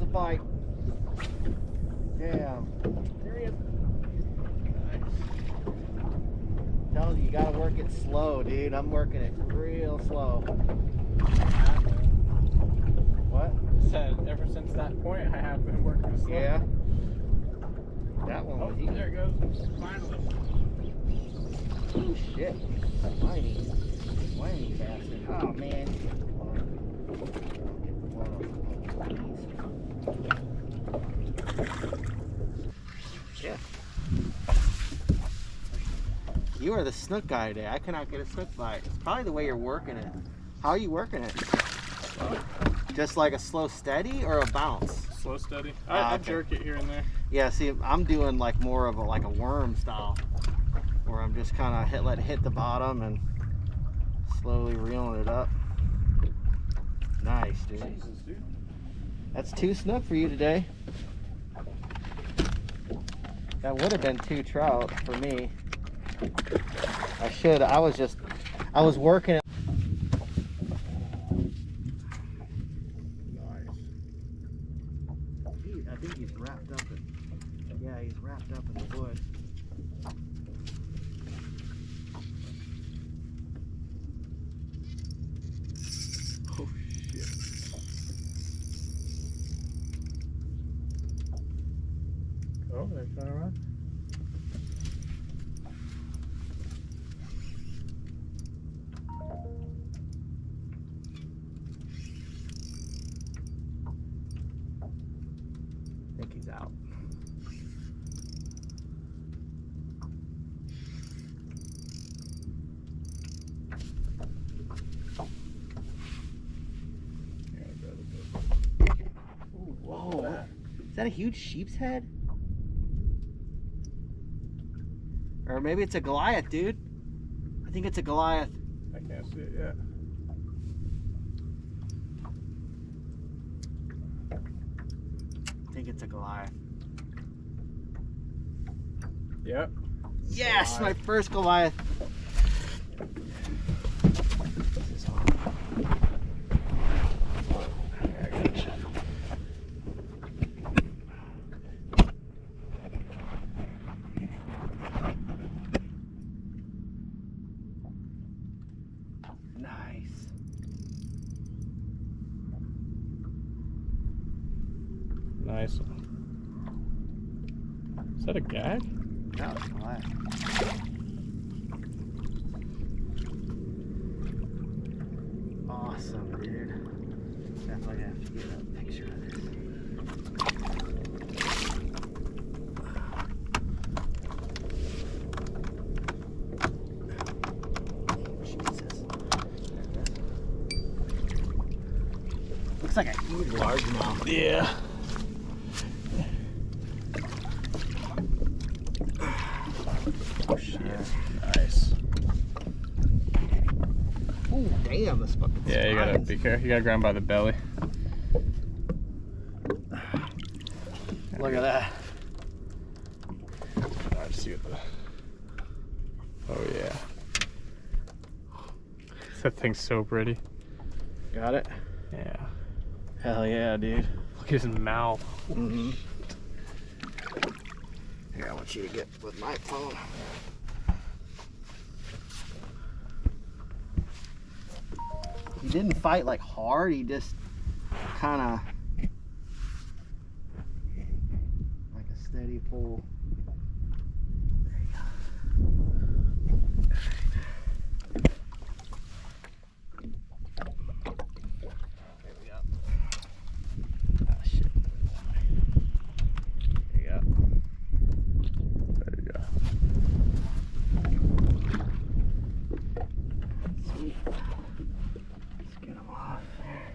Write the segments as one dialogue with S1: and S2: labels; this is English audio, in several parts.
S1: snook bite. Damn.
S2: There he is. Nice.
S1: Telling you, you gotta work it slow, dude. I'm working it real slow. What?
S2: Said ever since that point, I have been working slow.
S1: Yeah. That one was easy.
S2: There it goes. Finally.
S1: Oh shit. Whiny bastard. Oh man. Yeah. You are the snook guy today. I cannot get a snook bite. It's probably the way you're working it. How are you working it?
S2: Slow.
S1: Just like a slow steady or a bounce?
S2: Slow steady.
S1: Ah,
S2: I
S1: okay.
S2: jerk it here and there.
S1: Yeah, see, I'm doing like more of a worm style, where I'm just kind of let it hit the bottom and slowly reeling it up. Nice, dude.
S2: Jesus, dude.
S1: That's 2 snook for you today. That would have been 2 trout for me. I was working it. Nice. I think he's wrapped up in, yeah, he's wrapped up in the wood. Oh shit.
S2: Oh, they're trying to run.
S1: I think he's out. Ooh, whoa. Is that a huge sheep's head? Or maybe it's a Goliath, dude. I think it's a Goliath.
S2: I can't see it yet.
S1: I think it's a Goliath.
S2: Yep.
S1: Yes,
S2: Goliath.
S1: my first Goliath. Nice.
S2: Nice. Is that a gag?
S1: No, it's a Goliath. Awesome, dude. Definitely have to get a picture of this. Jesus. Looks like a huge largemouth.
S2: Yeah.
S1: Oh shit.
S2: Nice.
S1: Oh damn, this fucking
S2: Yeah, you gotta be careful. You gotta grab 'em by the belly.
S1: Look at that.
S2: Alright, see what the. Oh yeah. That thing's so pretty.
S1: Got it?
S2: Yeah.
S1: Hell yeah, dude.
S2: Look at his mouth.
S1: Mm-hmm. Here, I want you to get with my phone. He didn't fight like hard, he just kind of like a steady pull. There you go. There we go. Ah, shit. There you go.
S2: There you go.
S1: Sweet. Let's get him off there.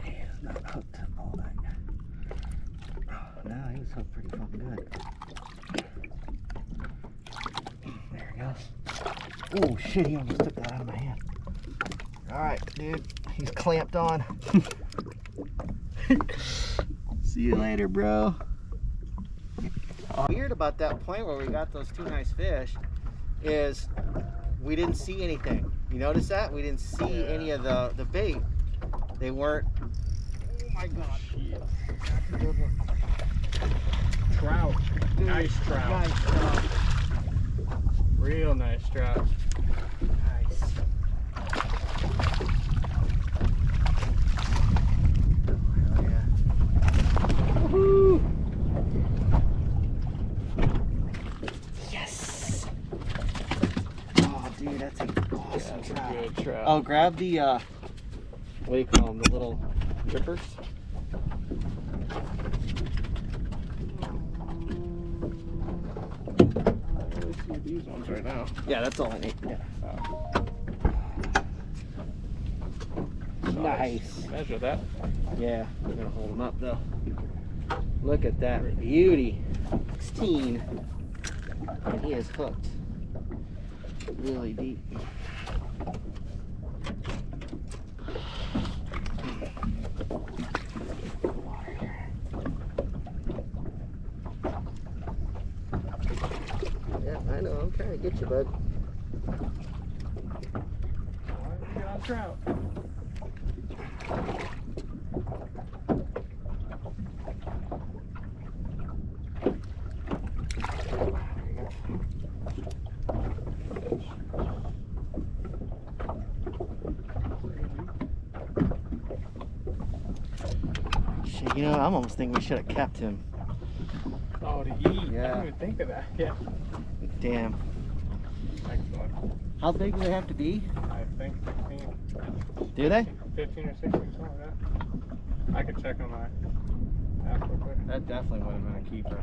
S1: He's not hooked all that. Oh, no, he was hooked pretty fucking good. There he goes. Oh shit, he almost took that out of my hand. Alright, dude. He's clamped on. See you later, bro. Weird about that point where we got those 2 nice fish is we didn't see anything. You notice that? We didn't see any of the bait. They weren't. Oh my God.
S2: Shit.
S1: That's a good one.
S2: Trout.
S1: Dude,
S2: Nice trout.
S1: Nice trout.
S2: Real nice trout.
S1: Nice. Hell yeah. Woohoo! Yes! Oh, dude, that's an awesome
S2: That's
S1: trout.
S2: a good trout.
S1: Oh, grab the, what do you call them? The little drippers?
S2: These ones right now.
S1: Yeah, that's all I need. Yeah.
S2: Oh.
S1: Nice.
S2: Measure that.
S1: Yeah, we're gonna hold them up though. Look at that beauty. 16. And he is hooked. Really deep. Yeah, I know. I'm trying to get you, bud.
S2: We got a trout.
S1: Shit, you know, I'm almost thinking we should have kept him.
S2: Oh, to eat. I
S1: Yeah.
S2: didn't even think of that. Yeah.
S1: Damn.
S2: Excellent.
S1: How big do they have to be?
S2: I think 15.
S1: Do they?
S2: 15 or 16, something like that. I could check on my app real quick.
S1: That definitely would have been a keeper.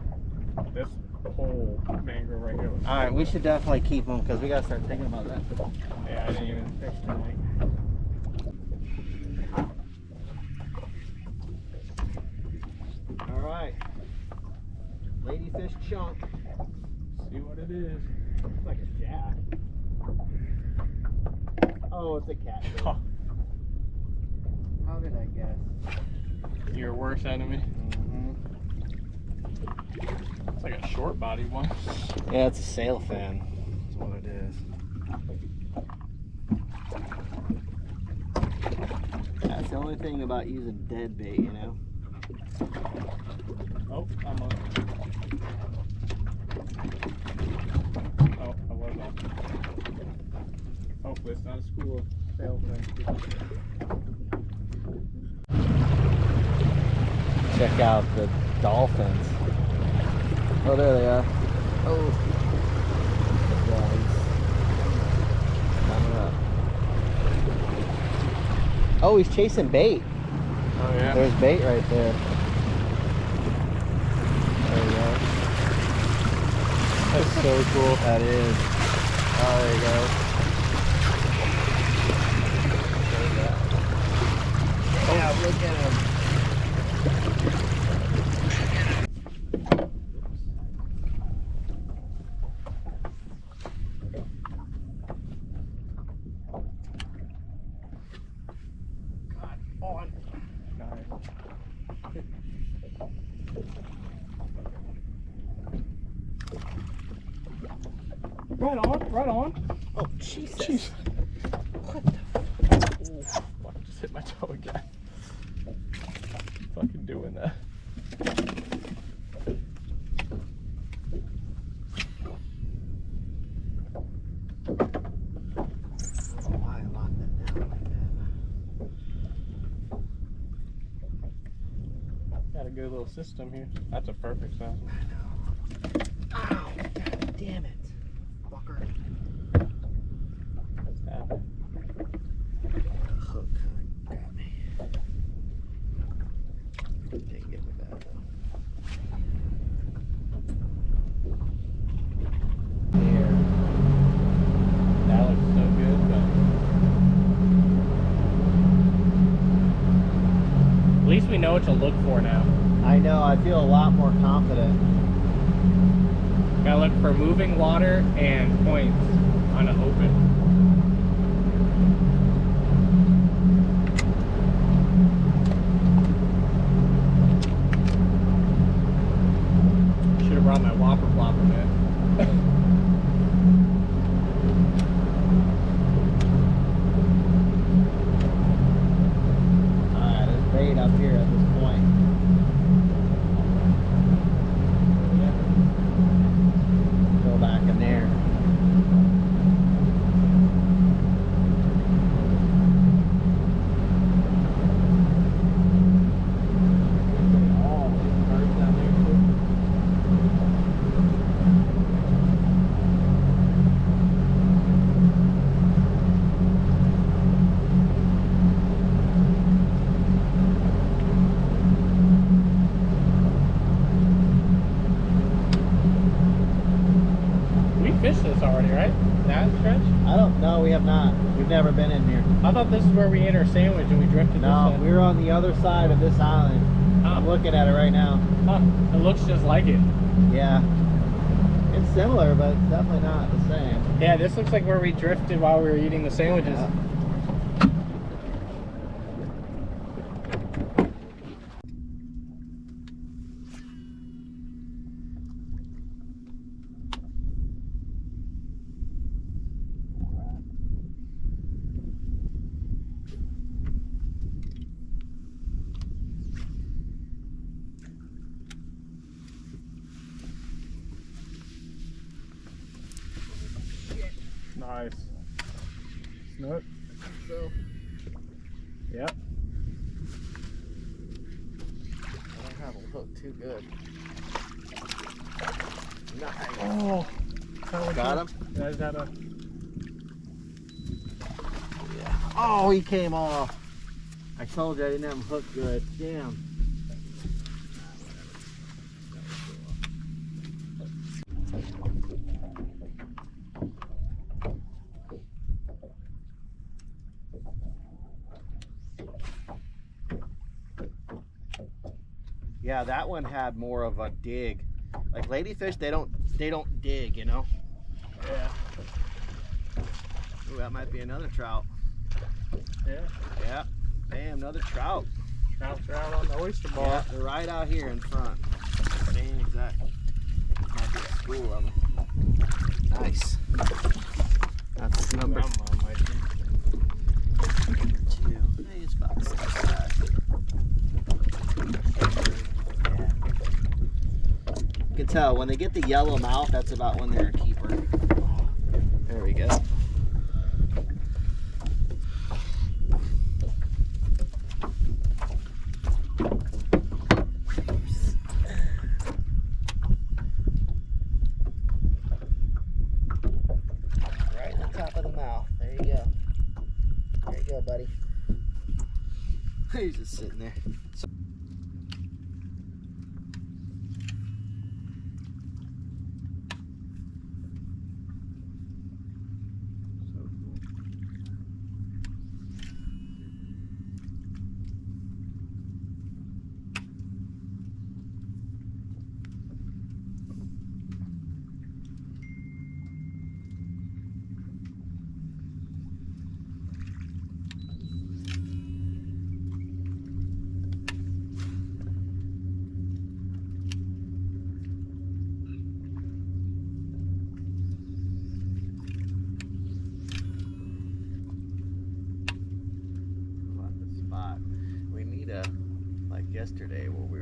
S2: This whole mangrove right here was.
S1: All right, we should definitely keep them because we gotta start thinking about that.
S2: Yeah, I didn't even think tonight.
S1: All right, ladyfish chunk.
S2: See what it is.
S1: Looks like a jack. Oh, it's a catfish.
S2: Oh,
S1: How did I guess?
S2: your worst enemy. It's like a short body one.
S1: Yeah, it's a sail fan. That's what it is. That's the only thing about using dead bait, you know.
S2: Oh, I'm on. Oh, I was on. Hopefully it's not a school of sail thing.
S1: Check out the dolphins. Oh, there they are. Oh. Yeah, he's coming up. Oh, he's chasing bait.
S2: Oh yeah.
S1: There's bait right there. There you go.
S2: That's so cool.
S1: That is. Oh, there you go. Yeah, look at him.
S2: Right on, right on.
S1: Oh, Jesus.
S2: Jeez.
S1: What the
S2: Ooh, fuck, just hit my toe again. Fucking doing that.
S1: Why I locked that down like that?
S2: Got a good little system here. That's a perfect sound.
S1: I know. Ow! God damn it. Fucker.
S2: That's happening.
S1: Hook kind of got me. Didn't get me bad though.
S2: Here. That looks so good, but at least we know what to look for now.
S1: I know, I feel a lot more confident.
S2: Gotta look for moving water and points on an open. Should have brought my whopper plopper, man. finished this already, right? That stretch?
S1: I don't know. We have not. We've never been in here.
S2: I thought this is where we ate our sandwich and we drifted
S1: No,
S2: this way.
S1: we were on the other side of this island. I'm looking at it right now.
S2: Huh. It looks just like it.
S1: Yeah. It's similar, but it's definitely not the same.
S2: Yeah, this looks like where we drifted while we were eating the sandwiches.
S1: Yeah.
S2: Nice. Snook?
S1: So,
S2: Yep.
S1: I don't have a hook too good. Nice.
S2: Oh.
S1: Got him?
S2: Is that a...
S1: Yeah. Oh, he came off. I told you I didn't have him hooked good. Damn. Yeah, that one had more of a dig. Like ladyfish, they don't dig, you know.
S2: Yeah.
S1: Ooh, that might be another trout.
S2: Yeah.
S1: Yeah. Bam, another trout.
S2: Trouts are out on the oyster bar.
S1: Yeah, they're right out here in front. Same exact. Might be a school of them. Nice. That's number 2. Hey, it's about the same size. Yeah. You can tell when they get the yellow mouth, that's about when they're a keeper. There we go. Right in the top of the mouth. There you go. There you go, buddy. He's just sitting there. Like yesterday where we